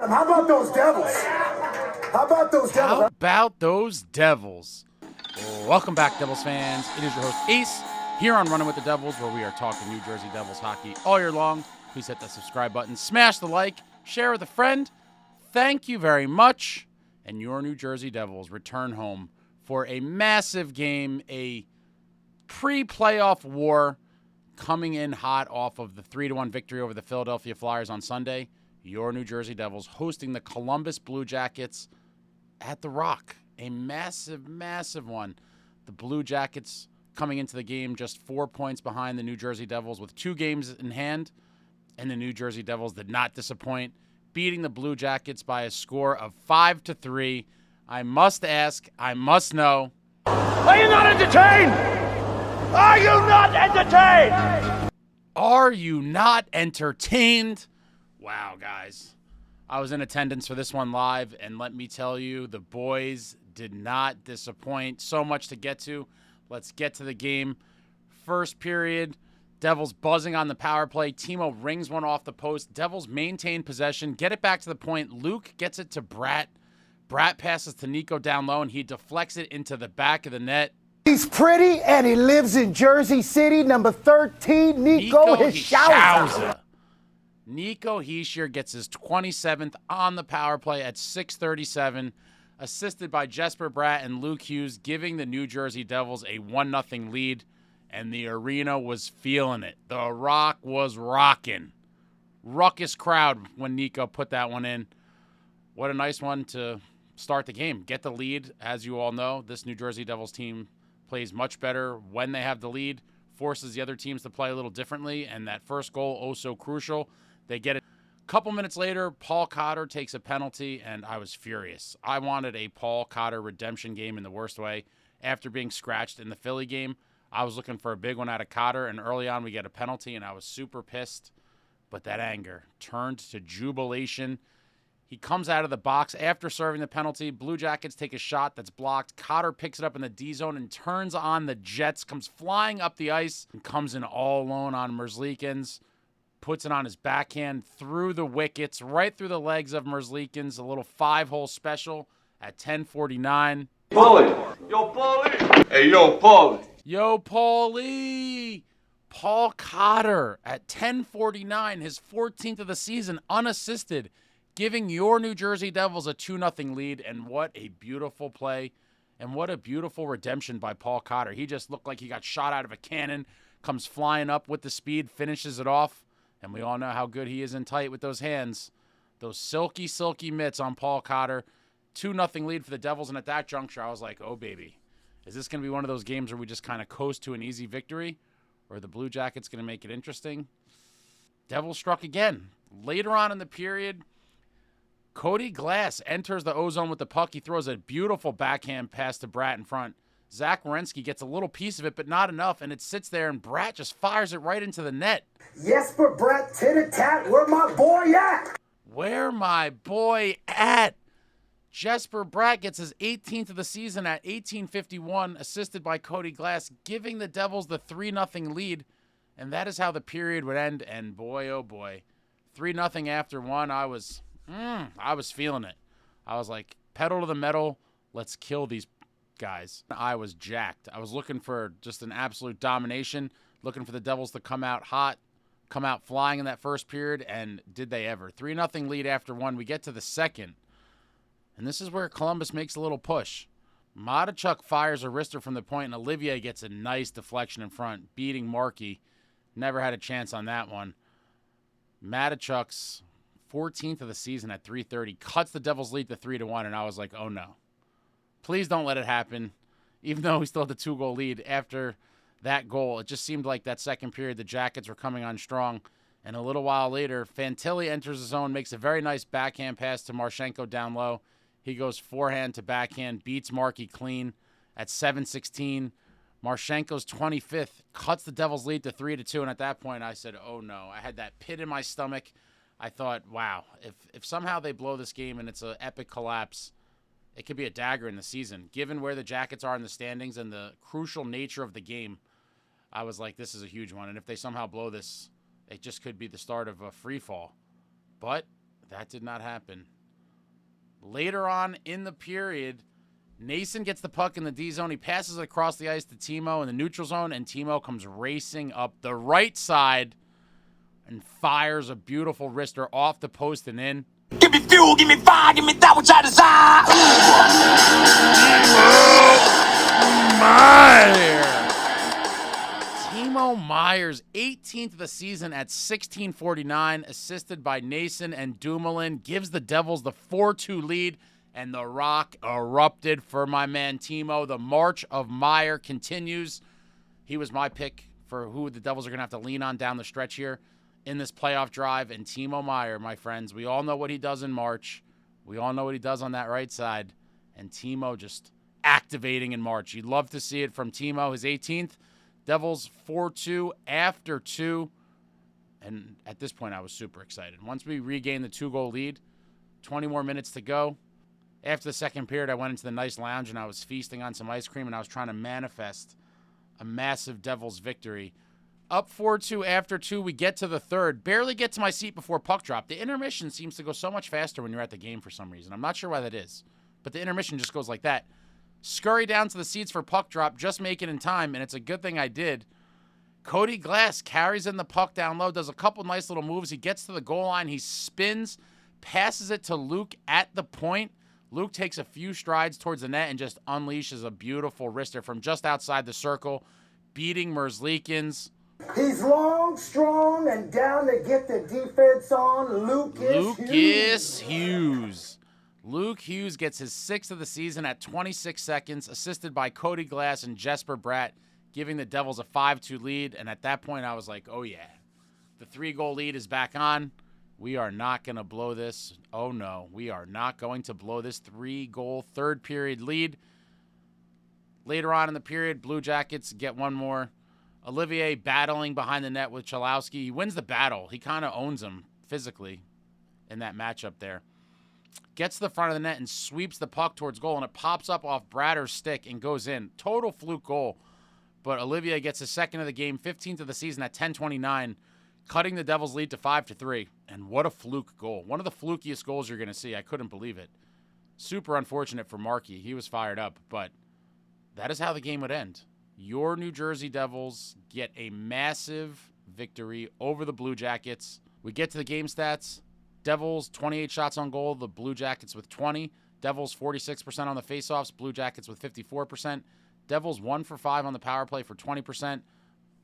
How about those Devils? How about those Devils? How about those Devils? Welcome back, Devils fans. It is your host, Ace, here on Running with the Devils, where we are talking New Jersey Devils hockey all year long. Please hit that subscribe button, smash the like, share with a friend. Thank you very much. And your New Jersey Devils return home for a massive game, a pre-playoff war, coming in hot off of the 3-1 victory over the Philadelphia Flyers on Sunday. Your New Jersey Devils hosting the Columbus Blue Jackets at the Rock. A massive, massive one. The Blue Jackets coming into the game just 4 points behind the New Jersey Devils with 2 games in hand. And the New Jersey Devils did not disappoint, beating the Blue Jackets by a score of 5-3. I must ask, I must know. Are you not entertained? Are you not entertained? Are you not entertained? Wow, guys. I was in attendance for this one live, and let me tell you, the boys did not disappoint. So much to get to. Let's get to the game. First period, Devils buzzing on the power play. Timo rings one off the post. Devils maintain possession, get it back to the point. Luke gets it to Bratt. Bratt passes to Nico down low, and he deflects it into the back of the net. He's pretty, and he lives in Jersey City, number 13, Nico Hischier. Nico Hischier gets his 27th on the power play at 6:37, assisted by Jesper, Bratt, and Luke Hughes, giving the New Jersey Devils a 1-0 lead, and the arena was feeling it. The Rock was rocking. Ruckus crowd when Nico put that one in. What a nice one to start the game. Get the lead. As you all know, this New Jersey Devils team plays much better when they have the lead, forces the other teams to play a little differently, and that first goal, oh so crucial. They get it. A couple minutes later, Paul Cotter takes a penalty, and I was furious. I wanted a Paul Cotter redemption game in the worst way. After being scratched in the Philly game, I was looking for a big one out of Cotter, and early on we get a penalty, and I was super pissed. But that anger turned to jubilation. He comes out of the box after serving the penalty. Blue Jackets take a shot that's blocked. Cotter picks it up in the D zone and turns on the Jets, comes flying up the ice, and comes in all alone on Merzlikins. Puts it on his backhand through the wickets, right through the legs of Merzlikins. A little 5-hole special at 10:49. Paulie. Yo, Paulie. Hey, yo, Paulie. Yo, Paulie. Paul Cotter at 10:49, his 14th of the season, unassisted, giving your New Jersey Devils a 2-0 lead. And what a beautiful play, and what a beautiful redemption by Paul Cotter. He just looked like he got shot out of a cannon, comes flying up with the speed, finishes it off. And we all know how good he is in tight with those hands. Those silky, silky mitts on Paul Cotter. 2-0 lead for the Devils. And at that juncture, I was like, oh, baby. Is this going to be one of those games where we just kind of coast to an easy victory? Or are the Blue Jackets going to make it interesting? Devils struck again. Later on in the period, Cody Glass enters the O-zone with the puck. He throws a beautiful backhand pass to Bratt in front. Zach Werenski gets a little piece of it, but not enough, and it sits there, and Bratt just fires it right into the net. Jesper, Bratt, tit-a-tat, where my boy at? Where my boy at? Jesper Bratt gets his 18th of the season at 18:51, assisted by Cody Glass, giving the Devils the 3-0 lead, and that is how the period would end, and boy, oh boy. 3-0 after one, I was feeling it. I was like, pedal to the metal, let's kill these guys. I was jacked. I was looking for just an absolute domination, looking for the Devils to come out hot, come out flying in that first period, and did they ever. 3-0 lead after one. We get to the second, and this is where Columbus makes a little push. Matachuk fires a wrister from the point, and Olivier gets a nice deflection in front, beating Markey. Never had a chance on that one. Matachuk's 14th of the season at 3:30 cuts the Devils' lead to 3-1, and I was like, oh no. Please don't let it happen. Even though we still had the 2-goal lead after that goal, it just seemed like that second period the Jackets were coming on strong. And a little while later, Fantilli enters the zone, makes a very nice backhand pass to Marchenko down low. He goes forehand to backhand, beats Markey clean at 7:16. Marchenko's 25th cuts the Devils' lead to 3-2. And at that point, I said, oh no. I had that pit in my stomach. I thought, wow, if somehow they blow this game and it's an epic collapse, it could be a dagger in the season. Given where the Jackets are in the standings and the crucial nature of the game, I was like, this is a huge one. And if they somehow blow this, it just could be the start of a free fall. But That did not happen. Later on in the period, Nason gets the puck in the D zone. He passes it across the ice to Timo in the neutral zone, and Timo comes racing up the right side and fires a beautiful wrister off the post and in. Give me fuel, give me fire, give me that which I desire. Timo Meier's 18th of the season at 16:49, assisted by Nason and Dumoulin, gives the Devils the 4-2 lead, and the Rock erupted for my man Timo. The march of Meier continues. He was my pick for who the Devils are going to have to lean on down the stretch here in this playoff drive, and Timo Meier, my friends. We all know what he does in March. We all know what he does on that right side, and Timo just activating in March. You'd love to see it from Timo, his 18th. Devils 4-2 after 2, and at this point I was super excited. Once we regained the 2-goal lead, 20 more minutes to go. After the second period, I went into the nice lounge, and I was feasting on some ice cream, and I was trying to manifest a massive Devils victory. Up 4-2 after 2, we get to the third. Barely get to my seat before puck drop. The intermission seems to go so much faster when you're at the game for some reason. I'm not sure why that is, but the intermission just goes like that. Scurry down to the seats for puck drop, just make it in time, and it's a good thing I did. Cody Glass carries in the puck down low, does a couple nice little moves. He gets to the goal line. He spins, passes it to Luke at the point. Luke takes a few strides towards the net and just unleashes a beautiful wrister from just outside the circle, beating Merzlikins. He's long, strong, and down to get the defense on. Lucas Hughes. Luke Hughes gets his 6th of the season at 26 seconds, assisted by Cody Glass and Jesper Bratt, giving the Devils a 5-2 lead. And at that point, I was like, oh, yeah, the 3-goal lead is back on. We are not going to blow this. Oh, no, we are not going to blow this 3-goal third-period lead. Later on in the period, Blue Jackets get one more. Olivier battling behind the net with Chalowski. He wins the battle. He kind of owns him physically in that matchup there. Gets to the front of the net and sweeps the puck towards goal, and it pops up off Bratter's stick and goes in. Total fluke goal. But Olivier gets his 2nd of the game, 15th of the season at 10:29, cutting the Devils' lead to 5-3. And what a fluke goal. One of the flukiest goals you're going to see. I couldn't believe it. Super unfortunate for Markey. He was fired up, but that is how the game would end. Your New Jersey Devils get a massive victory over the Blue Jackets. We get to the game stats. Devils, 28 shots on goal. The Blue Jackets with 20. Devils, 46% on the faceoffs. Blue Jackets with 54%. Devils, 1 for 5 on the power play for 20%.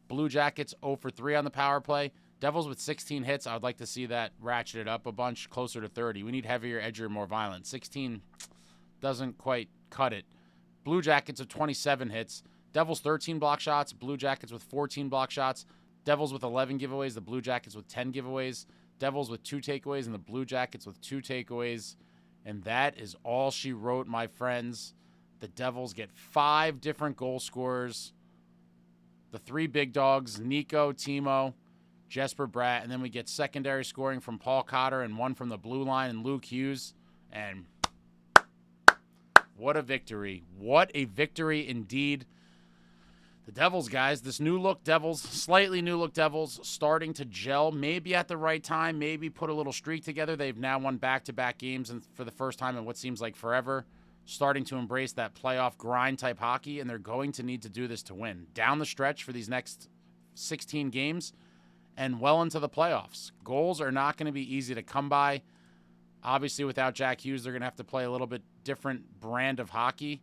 Blue Jackets, 0 for 3 on the power play. Devils with 16 hits. I would like to see that ratcheted up a bunch, closer to 30. We need heavier, edgier, more violent. 16 doesn't quite cut it. Blue Jackets with 27 hits. Devils 13 block shots, Blue Jackets with 14 block shots, Devils with 11 giveaways, the Blue Jackets with 10 giveaways, Devils with 2 takeaways, and the Blue Jackets with 2 takeaways. And that is all she wrote, my friends. The Devils get 5 different goal scorers. The 3 big dogs, Nico, Timo, Jesper Bratt, and then we get secondary scoring from Paul Cotter and 1 from the blue line and Luke Hughes. And what a victory. What a victory indeed. The Devils, guys, this new-look Devils, slightly new-look Devils, starting to gel, maybe at the right time, maybe put a little streak together. They've now won back-to-back games and for the first time in what seems like forever, starting to embrace that playoff grind-type hockey, and they're going to need to do this to win. Down the stretch for these next 16 games and well into the playoffs. Goals are not going to be easy to come by. Obviously, without Jack Hughes, they're going to have to play a little bit different brand of hockey.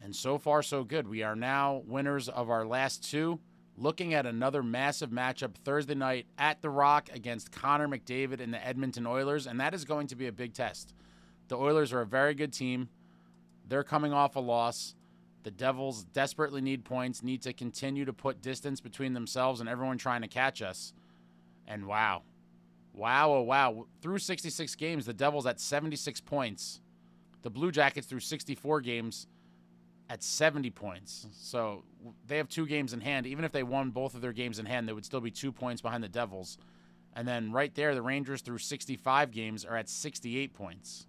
And so far, so good. We are now winners of our last 2. Looking at another massive matchup Thursday night at The Rock against Connor McDavid and the Edmonton Oilers, and that is going to be a big test. The Oilers are a very good team. They're coming off a loss. The Devils desperately need points, need to continue to put distance between themselves and everyone trying to catch us. And wow. Wow, oh wow. Through 66 games, the Devils at 76 points. The Blue Jackets through 64 games at 70 points. So they have 2 games in hand. Even if they won both of their games in hand, they would still be 2 points behind the Devils. And then right there, the Rangers through 65 games are at 68 points.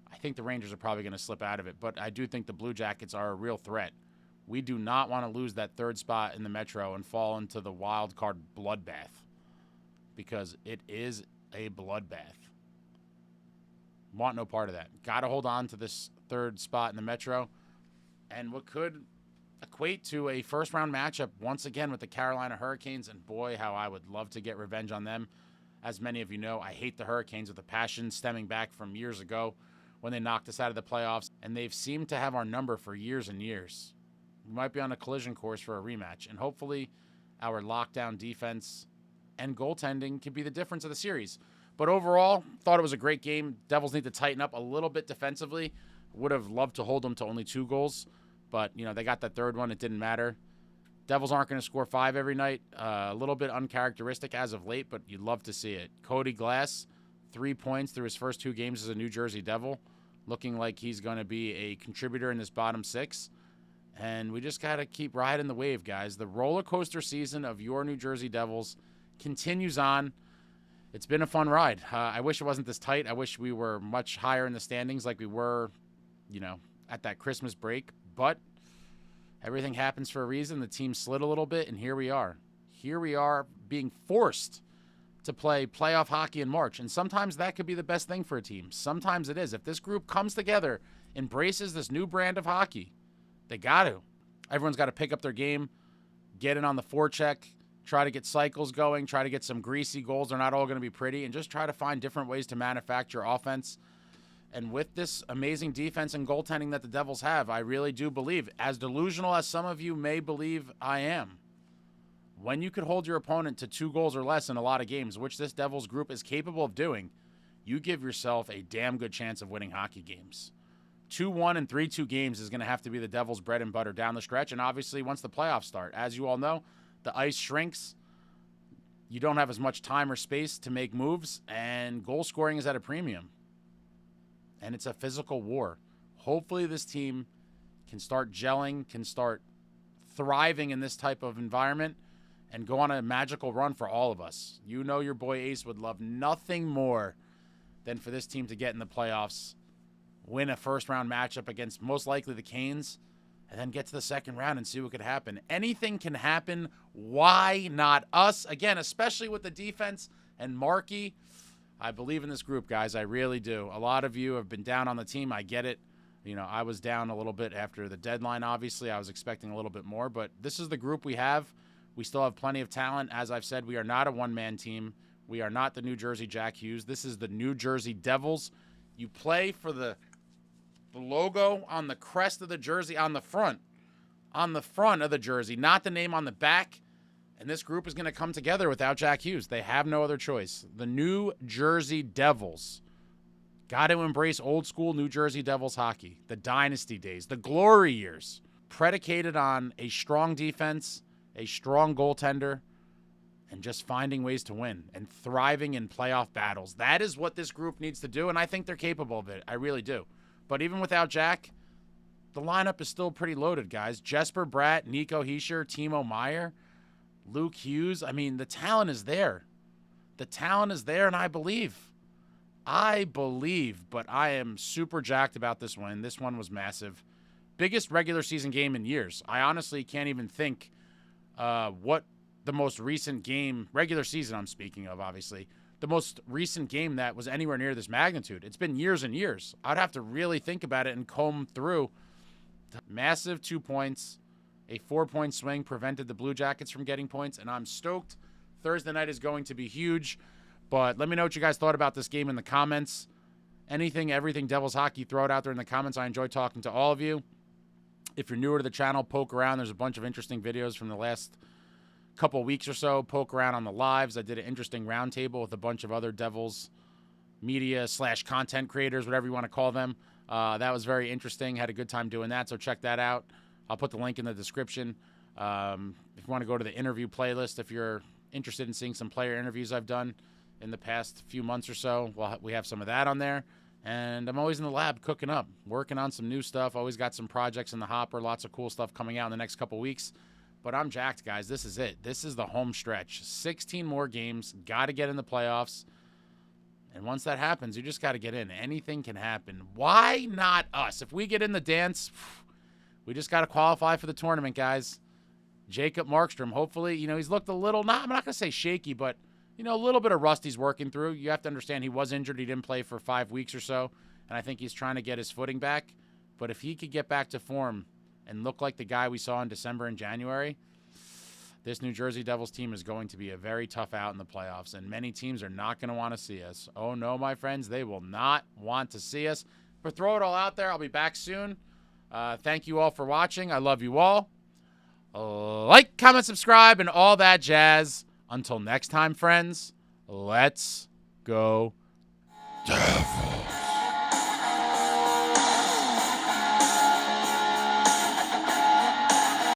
I think the Rangers are probably going to slip out of it, but I do think the Blue Jackets are a real threat. We do not want to lose that 3rd spot in the Metro and fall into the wild card bloodbath, because it is a bloodbath. Want no part of that. Got to hold on to this third spot in the Metro. And what could equate to a first-round matchup once again with the Carolina Hurricanes. And boy, how I would love to get revenge on them. As many of you know, I hate the Hurricanes with a passion stemming back from years ago when they knocked us out of the playoffs. And they've seemed to have our number for years and years. We might be on a collision course for a rematch. And hopefully our lockdown defense and goaltending can be the difference of the series. But overall, thought it was a great game. Devils need to tighten up a little bit defensively. Would have loved to hold them to only 2 goals. But, they got that third one. It didn't matter. Devils aren't going to score 5 every night. A little bit uncharacteristic as of late, but you'd love to see it. Cody Glass, 3 points through his first 2 games as a New Jersey Devil. Looking like he's going to be a contributor in this bottom 6. And we just got to keep riding the wave, guys. The roller coaster season of your New Jersey Devils continues on. It's been a fun ride. I wish it wasn't this tight. I wish we were much higher in the standings like we were, at that Christmas break. But everything happens for a reason. The team slid a little bit, and here we are. Here we are being forced to play playoff hockey in March. And sometimes that could be the best thing for a team. Sometimes it is. If this group comes together, embraces this new brand of hockey, they got to. Everyone's got to pick up their game, get in on the forecheck, try to get cycles going, try to get some greasy goals. They're not all going to be pretty, and just try to find different ways to manufacture offense. And with this amazing defense and goaltending that the Devils have, I really do believe, as delusional as some of you may believe I am, when you could hold your opponent to 2 goals or less in a lot of games, which this Devils group is capable of doing, you give yourself a damn good chance of winning hockey games. 2-1 and 3-2 games is going to have to be the Devils' bread and butter down the stretch. And obviously, once the playoffs start, as you all know, the ice shrinks. You don't have as much time or space to make moves, and goal scoring is at a premium. And it's a physical war. Hopefully this team can start gelling, can start thriving in this type of environment, and go on a magical run for all of us. Your boy Ace would love nothing more than for this team to get in the playoffs, win a first-round matchup against most likely the Canes, and then get to the second round and see what could happen. Anything can happen. Why not us? Again, especially with the defense and Markey. I believe in this group, guys. I really do. A lot of you have been down on the team. I get it. I was down a little bit after the deadline, obviously. I was expecting a little bit more, but this is the group we have. We still have plenty of talent. As I've said, we are not a one-man team. We are not the New Jersey Jack Hughes. This is the New Jersey Devils. You play for the logo on the crest of the jersey on the front of the jersey, not the name on the back. And this group is going to come together without Jack Hughes. They have no other choice. The New Jersey Devils got to embrace old school New Jersey Devils hockey, the dynasty days, the glory years, predicated on a strong defense, a strong goaltender, and just finding ways to win and thriving in playoff battles. That is what this group needs to do, and I think they're capable of it. I really do. But even without Jack, the lineup is still pretty loaded, guys. Jesper, Bratt, Nico Hischier, Timo, Meier, Luke Hughes. I mean, the talent is there. The talent is there, and I believe, but I am super jacked about this win. This one was massive. Biggest regular season game in years. I honestly can't even think what the most recent game, regular season I'm speaking of, obviously, the most recent game that was anywhere near this magnitude. It's been years and years. I'd have to really think about it and comb through. Massive 2 points. A 4-point swing prevented the Blue Jackets from getting points, and I'm stoked. Thursday night is going to be huge. But let me know what you guys thought about this game in the comments. Anything, everything Devils hockey, throw it out there in the comments. I enjoy talking to all of you. If you're newer to the channel, poke around. There's a bunch of interesting videos from the last couple weeks or so. Poke around on the lives. I did an interesting roundtable with a bunch of other Devils media / content creators, whatever you want to call them. That was very interesting. Had a good time doing that, so check that out. I'll put the link in the description. If you want to go to the interview playlist, if you're interested in seeing some player interviews I've done in the past few months or so, well, we have some of that on there. And I'm always in the lab cooking up, working on some new stuff. Always got some projects in the hopper, lots of cool stuff coming out in the next couple weeks. But I'm jacked, guys. This is it. This is the home stretch. 16 more games. Got to get in the playoffs. And once that happens, you just got to get in. Anything can happen. Why not us? If we get in the dance, we just got to qualify for the tournament, guys. Jacob Markstrom, hopefully, he's looked a little, I'm not going to say shaky, but a little bit of rust he's working through. You have to understand he was injured. He didn't play for 5 weeks or so, and I think he's trying to get his footing back. But if he could get back to form and look like the guy we saw in December and January, this New Jersey Devils team is going to be a very tough out in the playoffs, and many teams are not going to want to see us. Oh, no, my friends, they will not want to see us. But throw it all out there. I'll be back soon. Thank you all for watching. I love you all. Like, comment, subscribe, and all that jazz. Until next time, friends, let's go Devils.